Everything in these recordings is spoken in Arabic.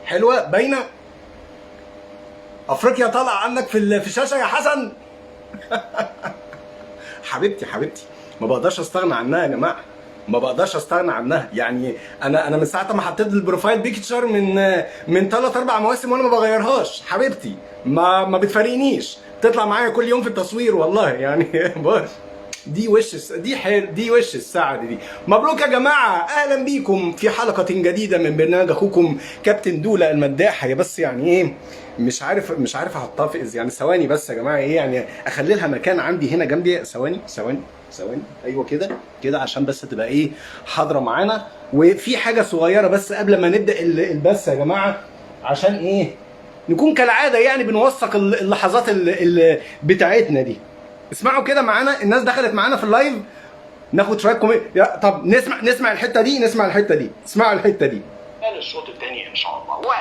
حلوه باينه. افريقيا طالعه عنك في الشاشه يا حسن. حبيبتي حبيبتي، ما بقدرش استغنى عنها يا جماعه، ما بقدرش استغنى عنها. يعني انا من ساعه ما حطيت البروفايل بيكتشر من 3 4 مواسم وانا ما بغيرهاش. حبيبتي ما بتفارقنيش، تطلع معايا كل يوم في التصوير والله. يعني بص، دي وش السعد دي. مبروك يا جماعه، اهلا بيكم في حلقه جديده من برنامج اخوكم كابتن دوله المداح. هي بس يعني ايه، مش عارف احطها يعني ثواني بس يا جماعه، ايه يعني اخلي لها مكان عندي هنا جنبي. ثواني ايوه كده عشان بس تبقى ايه حاضره معانا. وفي حاجه صغيره بس قبل ما نبدا البث يا جماعه، عشان ايه نكون كالعاده يعني بنوثق اللحظات بتاعتنا دي. اسمعوا كده معانا، الناس دخلت معانا في اللايف، ناخد شويه طب نسمع الحته دي، اسمعوا الحته دي. الشوط الثاني ان شاء الله.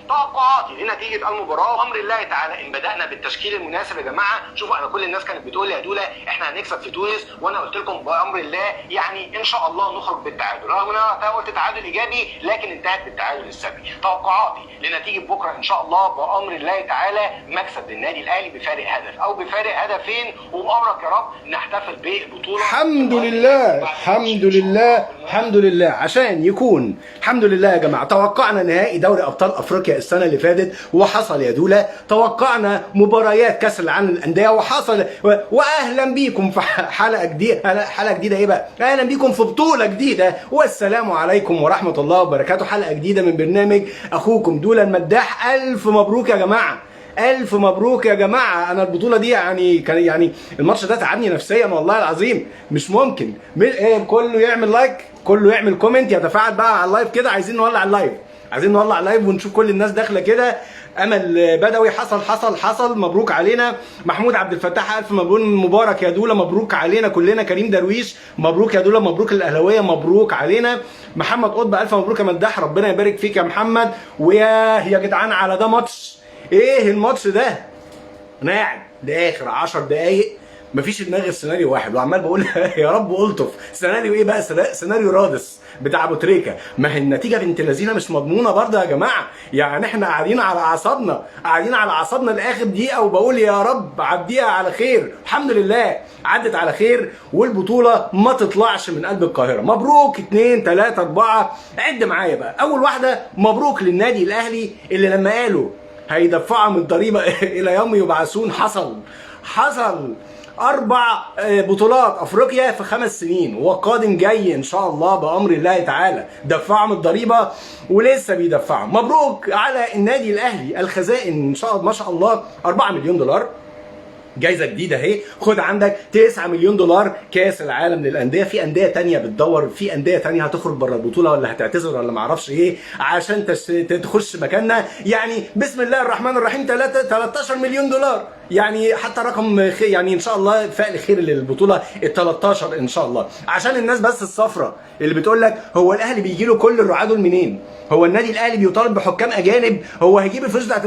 توقعاتي لنتيجه المباراه بامر الله تعالى ان بدانا بالتشكيل المناسب يا جماعه. شوفوا، انا كل الناس كانت بتقول لي يا دوله احنا هنكسب في تونس، وانا قلت لكم بامر الله يعني ان شاء الله نخرج بالتعادل، رغم ان انا قلت تعادل ايجابي لكن انتهت بالتعادل السلبي. توقعاتي لنتيجه بكره ان شاء الله بامر الله تعالى مكسب للنادي الاهلي بفارق هدف او بفارق هدفين، وبامرك يا رب نحتفل بالبطوله. الحمد لله عشان يكون الحمد لله يا جماعه. توقعنا نهائي دوري ابطال افريقيا السنه اللي فاتت وحصل يا دوله، توقعنا مباريات كاس العالم للانديه وحصل. واهلا بيكم في حلقه جديده ايه بقى، اهلا بيكم في بطوله جديده، والسلام عليكم ورحمه الله وبركاته. حلقه جديده من برنامج اخوكم دوله المداح. الف مبروك يا جماعه، الف مبروك يا جماعه. انا البطوله دي يعني الماتش ده تعبني نفسيا والله العظيم، مش ممكن. كله يعمل لايك، كله يعمل كومنت، يتفاعل بقى على اللايف كده. عايزين نولع اللايف ونشوف كل الناس داخله كده. امل بدوي حصل مبروك علينا. محمود عبد الفتاح الف مبارك يا دوله، مبروك علينا كلنا. كريم درويش مبروك يا دوله، مبروك الاهلاويه، مبروك علينا. محمد قطب الف مبروك يا مداح، ربنا يبارك فيك يا محمد. ويا جدعان على ده ماتش، ايه الماتش ده؟ انا قاعد لاخر 10 دقايق مفيش دماغي غير سيناريو واحد، وعمال بقول يا رب الطف. سيناريو ايه بقى؟ سيناريو رادس بتاع ابو تريكه. ما هي النتيجه بنت لذينه مش مضمونه برضه يا جماعه. يعني احنا قاعدين على اعصابنا لاخر دقيقه، وبقول يا رب عديها على خير. الحمد لله عدت على خير، والبطوله ما تطلعش من قلب القاهره. مبروك 2 3 4. عد معايا بقى. اول واحده مبروك للنادي الاهلي اللي لما قالوا هيدفعوا من الضريبه الى يوم يبعثون حصل 4 بطولات افريقيا في 5 سنين، والقادم جاي ان شاء الله بامر الله تعالى. دفعوا من الضريبه ولسه بيدفعوا. مبروك على النادي الاهلي. الخزائن ان شاء الله ما شاء الله 4 مليون دولار جايزه جديده اهي. خد عندك 9 مليون دولار كاس العالم للانديه. في انديه تانية بتدور، في انديه تانية هتخرج بره البطوله ولا هتعتذر ولا ما اعرفش ايه عشان تخش مكاننا. يعني بسم الله الرحمن الرحيم 13 مليون دولار، يعني حتى رقم يعني ان شاء الله فعل خير للبطوله ال 13 ان شاء الله. عشان الناس بس الصفرة اللي بتقول لك هو الاهلي بيجي له كل الرعاه دول منين؟ هو النادي الاهلي بيطالب بحكام اجانب؟ هو هيجيب الفلوس بتاعت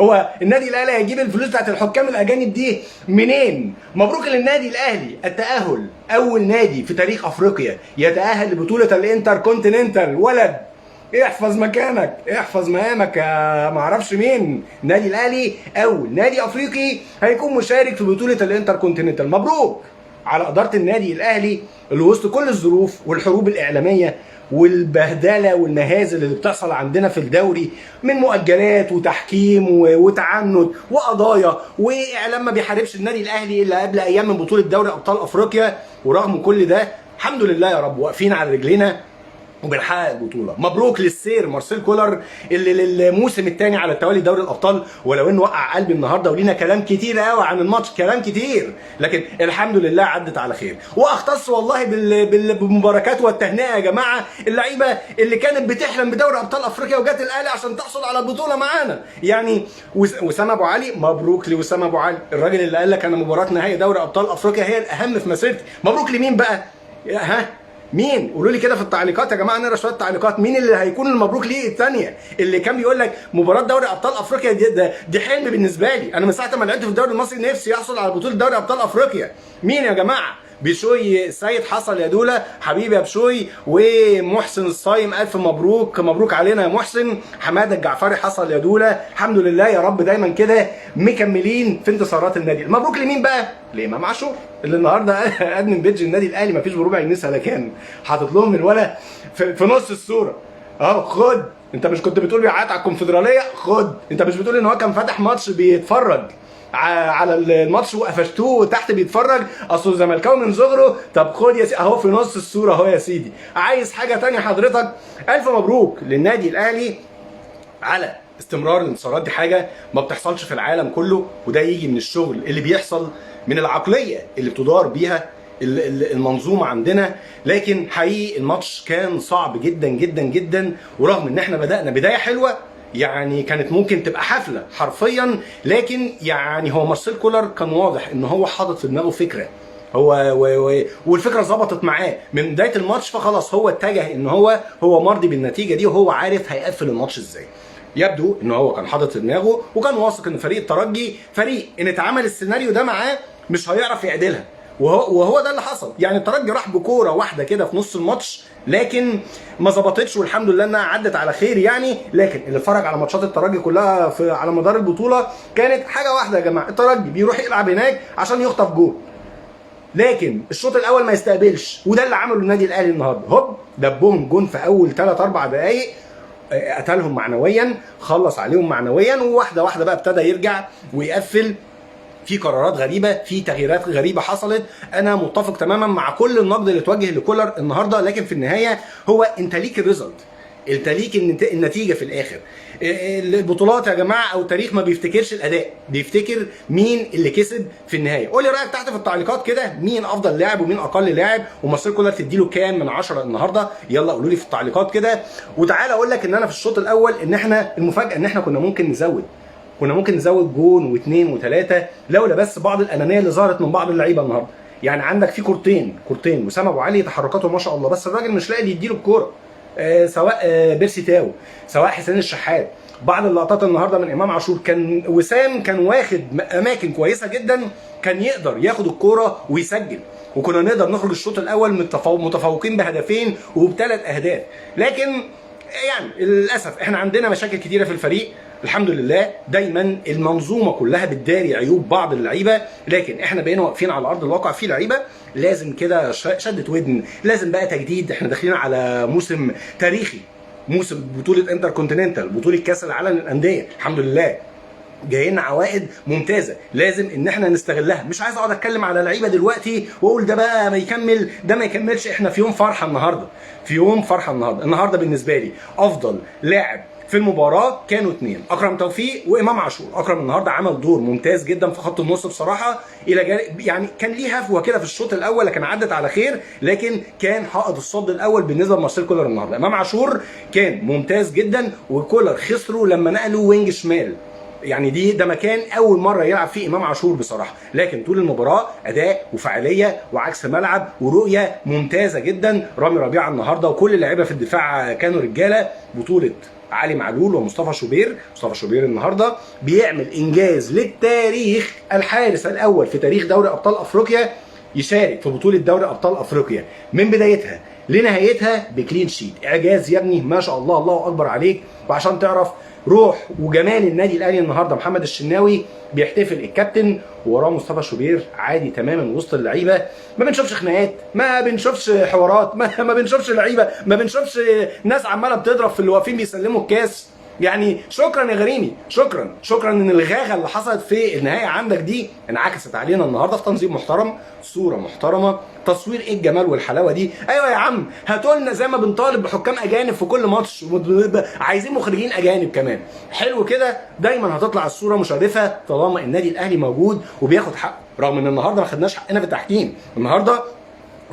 هو النادي الاهلي هيجيب الفلوس بتاعت الحكام الاجانب دي منين؟ مبروك للنادي الاهلي التاهل، اول نادي في تاريخ افريقيا يتاهل لبطوله الانتر كونتيننتال. ولد احفظ مكانك، احفظ مقامك يا معرفش مين. النادي الاهلي اول نادي افريقي هيكون مشارك في بطوله الانتر كونتيننتال. مبروك على اداره النادي الاهلي اللي وسط كل الظروف والحروب الاعلاميه والبهدله والمهازل اللي بتحصل عندنا في الدوري من مؤجلات وتحكيم وتعنت وقضايا واعلام ما بيحاربش النادي الاهلي الا قبل ايام من بطوله دوري ابطال افريقيا. ورغم كل ده الحمد لله يا رب واقفين على رجلينا وبنحقق البطوله. مبروك للسير مارسيل كولر اللي للموسم الثاني على التوالي دوري الابطال، ولو انه وقع قلبي النهارده ولينا كلام كتير قوي عن الماتش، كلام كتير، لكن الحمد لله عدت على خير. واختص والله بالمباركات والتهنئه يا جماعه اللعيبه اللي كانت بتحلم بدوري ابطال افريقيا وجت الاهلي عشان تحصل على البطوله معانا. يعني وسام ابو علي، مبروك لوسام ابو علي، الراجل اللي قال لك انا مباراه نهائي دوري ابطال افريقيا هي الاهم في مسيرتي. مبروك لمين بقى؟ ها مين؟ قولوا لي كده في التعليقات يا جماعه، نقرا شويه تعليقات. مين اللي هيكون المبروك ليه الثانيه؟ اللي كان بيقول لك مباراه دوري ابطال افريقيا دي حلم بالنسبه لي. انا من ساعه ما لعبت في الدوري المصري نفسي يحصل على بطوله دوري ابطال افريقيا. مين يا جماعه؟ بشوي السيد حصل يا دوله حبيبي يا بشوي، ومحسن الصايم الف مبروك، مبروك علينا يا محسن. حماده الجعفري حصل يا دوله، الحمد لله يا رب دايما كده مكملين في انتصارات النادي. مبروك لمين بقى؟ لامام عاشور اللي النهارده ادمن بيدج النادي الاهلي مفيش بربع جنيه سلكان، حاطط لهم الولا في نص الصوره اهو. خد انت مش كنت بتقول بيعيط على الكونفدراليه؟ خد انت مش بتقول ان هو كان فاتح ماتش بيتفرج على الماتش وقفشتوه تحت بيتفرج اصله زملكاوي من صغره؟ طب خد يا سيدي اهو في نص الصوره اهو يا سيدي. عايز حاجه ثانيه حضرتك؟ الف مبروك للنادي الاهلي على استمرار الانتصارات. دي حاجه ما بتحصلش في العالم كله، وده يجي من الشغل اللي بيحصل، من العقليه اللي بتدار بيها المنظومه عندنا. لكن حقيقي الماتش كان صعب جدا جدا جدا، ورغم ان احنا بدانا بدايه حلوه يعني كانت ممكن تبقى حفله حرفيا، لكن يعني هو مارسيل كولر كان واضح ان هو حاطط في دماغه فكره، والفكره ظبطت معاه من بدايه الماتش، فخلاص هو اتجه ان هو مرضي بالنتيجه دي، وهو عارف هيقفل الماتش ازاي. يبدو ان هو كان حاطط في دماغه وكان واثق ان فريق الترجي فريق ان اتعمل السيناريو ده معاه مش هيعرف يعدلها، وهو ده اللي حصل. يعني الترجي راح بكوره واحده كده في نص الماتش لكن ما ظبطتش، والحمد لله انها عدت على خير يعني. لكن اللي اتفرج على ماتشات الترجي كلها على مدار البطوله كانت حاجه واحده يا جماعه، الترجي بيروح يلعب هناك عشان يخطف جول، لكن الشوط الاول ما يستقبلش، وده اللي عمله النادي الاهلي النهارده. هوب دبهم جون في اول 3 4 دقائق، قتلهم معنويا، خلص عليهم معنويا، وواحده واحده بقى ابتدى يرجع ويقفل. في قرارات غريبه، في تغييرات غريبه حصلت. انا متفق تماما مع كل النقد اللي اتوجه لكولر النهارده، لكن في النهايه هو انت ليك الريزلت، انت ليك النتيجه في الاخر. البطولات يا جماعه او التاريخ ما بيفتكرش الاداء، بيفتكر مين اللي كسب في النهايه. قول لي رايك تحت في التعليقات كده، مين افضل لاعب ومين اقل لاعب، ومارسيل كولر تديله كام من 10 النهارده؟ يلا قولوا لي في التعليقات كده. وتعالى اقول لك ان انا في الشوط الاول ان احنا المفاجاه ان احنا كنا ممكن نزود جون واثنين وثلاثه، لولا بس بعض الانانيه اللي ظهرت من بعض اللعيبه النهارده. يعني عندك في كورتين وسام ابو علي تحركاته ما شاء الله، بس الراجل مش لاقي اللي يديله الكوره، سواء بيرسي تاو سواء حسين الشحات. بعض اللقطات النهارده من امام عاشور كان وسام كان واخد اماكن كويسه جدا، كان يقدر ياخد الكوره ويسجل، وكنا نقدر نخرج الشوط الاول متفوقين بهدفين وبثلاث اهداف. لكن يعني للاسف احنا عندنا مشاكل كتيره في الفريق. الحمد لله دايما المنظومه كلها بتداري عيوب بعض اللعيبه، لكن احنا بقينا واقفين على ارض الواقع في لعيبه لازم كده شدت ودن، لازم بقى تجديد. احنا داخلين على موسم تاريخي، موسم بطوله انتر كونتيننتال، بطوله كاس العالم للانديه، الحمد لله جاي لنا عوائد ممتازه، لازم ان احنا نستغلها. مش عايز اقعد اتكلم على لعيبه دلوقتي واقول ده بقى ما يكمل ده ما يكملش، احنا في يوم فرحه النهارده، النهارده بالنسبه لي افضل لاعب في المباراه كانوا اثنين، اكرم توفيق وامام عاشور. اكرم النهارده عمل دور ممتاز جدا في خط النص بصراحه، الى يعني كان ليه هفوه كده في الشوط الاول لكن عدت على خير، لكن كان حائط الصد الاول بالنسبه لمارسيل كولر النهارده. امام عاشور كان ممتاز جدا، وكولر خسره لما نقلوا وينج شمال، يعني ده مكان اول مره يلعب فيه امام عاشور بصراحه، لكن طول المباراه اداء وفعاليه وعكس ملعب ورؤيه ممتازه جدا. رامي ربيعه النهارده وكل اللعيبه في الدفاع كانوا رجاله. بطوله علي معلول ومصطفى شوبير النهارده بيعمل انجاز للتاريخ، الحارس الاول في تاريخ دوري ابطال افريقيا يشارك في بطوله دوري ابطال افريقيا من بدايتها لنهايتها بكلين شيت. اعجاز يا ابني، ما شاء الله، الله اكبر عليك. وعشان تعرف روح وجمال النادي الاهلي النهارده، محمد الشناوي بيحتفل الكابتن ووراه مصطفى شوبير عادي تماما وسط اللعيبه، ما بنشوفش خناقات، ما بنشوفش حوارات، ما بنشوفش لعيبه، ما بنشوفش ناس عماله بتضرب في اللي واقفين بيسلموا الكاس. يعني شكرا يا غريمي، شكرا ان الغاغه اللي حصلت في النهايه عندك دي انعكست علينا النهارده في تنظيم محترم، صوره محترمه، تصوير. ايه الجمال والحلاوه دي؟ ايوه يا عم هاتوا لنا زي ما بنطالب بحكام اجانب في كل ماتش، عايزين مخرجين اجانب كمان. حلو كده، دايما هتطلع الصوره مشرفه طالما النادي الاهلي موجود وبياخد حقه، رغم ان النهارده ما خدناش حقنا في التحكيم. النهارده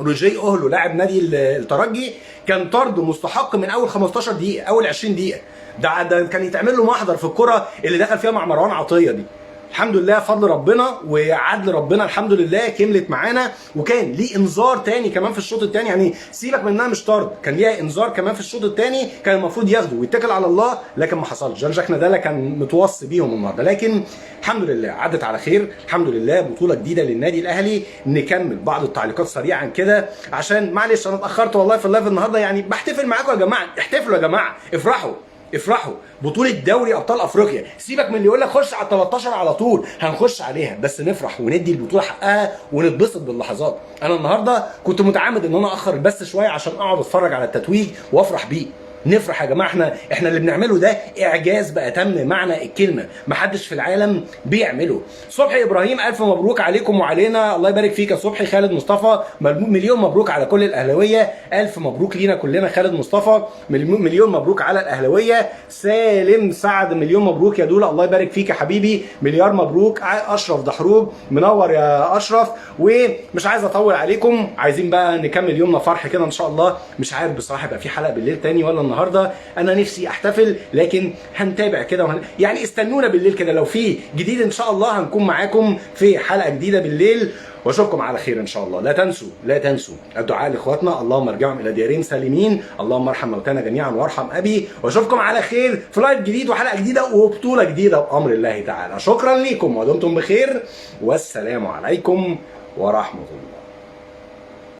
روجيه اوهلو لاعب نادي الترجي كان طرد مستحق من اول 15 دقيقه، اول 20 دقيقه. ده كان يتعمل له محضر في الكره اللي دخل فيها مع مروان عطيه دي. الحمد لله فضل ربنا وعدل ربنا الحمد لله كملت معانا، وكان ليه انذار تاني كمان في الشوط الثاني، يعني سيبك من انها مش طرد، كان ليها انذار كمان في الشوط الثاني كان المفروض ياخده ويتكل على الله، لكن ما حصلش. جان جاك نادالا كان متوصي بيهم النهارده، لكن الحمد لله عدت على خير، الحمد لله بطوله جديده للنادي الاهلي. نكمل بعض التعليقات سريعا كده عشان معلش انا اتاخرت والله في اللايف النهارده، يعني بحتفل معاكم يا جماعه، احتفلوا يا جماعه، افرحوا افرحوا. بطولة دوري ابطال افريقيا، سيبك من اللي يقول لك خش على 13 على طول، هنخش عليها بس نفرح وندي البطولة حقها ونتبسط باللحظات. انا النهارده كنت متعمد ان انا اخر البث شوية عشان اقعد اتفرج على التتويج وافرح بيه. نفرح يا جماعه، احنا اللي بنعمله ده اعجاز بأتم معنى الكلمه، محدش في العالم بيعمله. صبحي ابراهيم الف مبروك عليكم وعلينا، الله يبارك فيك يا صبحي. خالد مصطفى مليون مبروك على كل الاهلاويه، الف مبروك لينا كلنا. خالد مصطفى مليون مبروك على الاهلاويه. سالم سعد مليون مبروك يا دوله، الله يبارك فيك يا حبيبي، مليار مبروك. اشرف دحروج منور يا اشرف. ومش عايز اطول عليكم، عايزين بقى نكمل يومنا فرح كده ان شاء الله. مش عارف بصراحه يبقى في حلقه بالليل تاني ولا النهارده، انا نفسي احتفل لكن هنتابع كده يعني استنونا بالليل كده، لو في جديد ان شاء الله هنكون معاكم في حلقه جديده بالليل، واشوفكم على خير ان شاء الله. لا تنسوا الدعاء لاخواتنا، اللهم ارجعهم الى ديارهم سالمين، اللهم ارحم موتانا جميعا وارحم ابي. واشوفكم على خير في لايف جديد وحلقه جديده وبطوله جديده بامر الله تعالى. شكرا لكم ودمتم بخير، والسلام عليكم ورحمه الله.